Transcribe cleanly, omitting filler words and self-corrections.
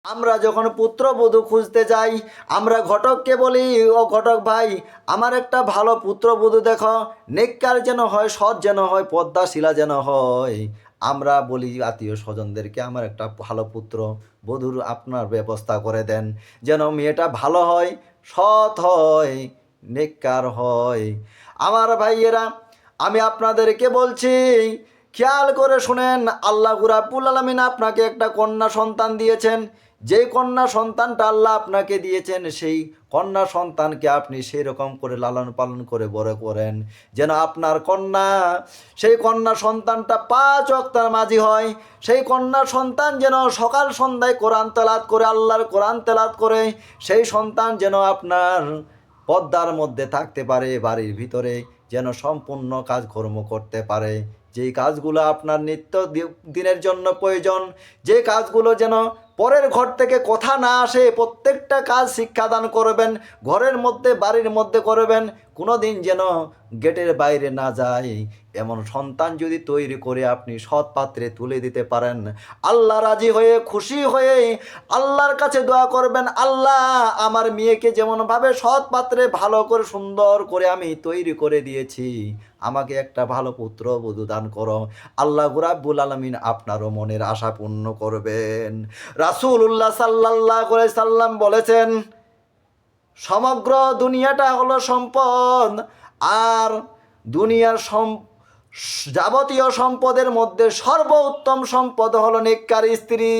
আমরা যখন পুত্রবধূ খুঁজতে যাই, আমরা ঘটককে বলি, ও ঘটক ভাই, আমার একটা ভালো পুত্রবধূ দেখো, নেককার যেন হয়, সৎ যেন হয়, পদ্মাশীলা যেন হয়। আমরা বলি আত্মীয় স্বজনদেরকে, আমার একটা ভালো পুত্র বধূর আপনার ব্যবস্থা করে দেন, যেন মেয়েটা ভালো হয়, সৎ হয়, নেককার হয়। আমার ভাইয়েরা, আমি আপনাদেরকে বলছি, খেয়াল করে শুনেন, আল্লাহ রাব্বুল আলামিন আপনাকে একটা কন্যা সন্তান দিয়েছেন। যেই কন্যা সন্তানটা আল্লাহ আপনাকে দিয়েছেন, সেই কন্যা সন্তানকে আপনি সেই রকম করে লালন পালন করে বড় করেন, যেন আপনার কন্যা, সেই কন্যা সন্তানটা 5 ওয়াক্ত নামাজি হয়। সেই কন্যা সন্তান যেন সকাল সন্ধ্যায় কোরআন তেলাওয়াত করে, আল্লাহর কোরআন তেলাওয়াত করে। সেই সন্তান যেন আপনার পর্দার মধ্যে থাকতে পারে, বাড়ির ভিতরে যেন সম্পূর্ণ কাজকর্ম করতে পারে, যেই কাজগুলো আপনার নিত্য দিনের জন্য প্রয়োজন, যে কাজগুলো যেন পরের ঘর থেকে কথা না আসে, প্রত্যেকটা কাজ শিক্ষাদান করবেন, ঘরের মধ্যে বাড়ির মধ্যে করবেন, কোনো দিন যেন গেটের বাইরে না যায়। এমন সন্তান যদি তৈরি করে আপনি সৎ পাত্রে তুলে দিতে পারেন, আল্লাহ রাজি হয়ে, খুশি হয়ে আল্লাহর কাছে দোয়া করবেন, আল্লাহ আমার মেয়েকে যেমনভাবে সৎ পাত্রে ভালো করে সুন্দর করে আমি তৈরি করে দিয়েছি, আমাকে একটা ভালো পুত্র বধূ দান করো। আল্লাহ রাব্বুল আলামিন আপনারও মনের আশা পূর্ণ করবেন। রাসূলুল্লাহ সাল্লাল্লাহু আলাইহি সাল্লাম বলেছেন, সমগ্র দুনিয়াটা হলো সম্পদ, আর দুনিয়ার যাবতীয় সম্পদের মধ্যে সর্বোত্তম সম্পদ হলো নেককার স্ত্রী।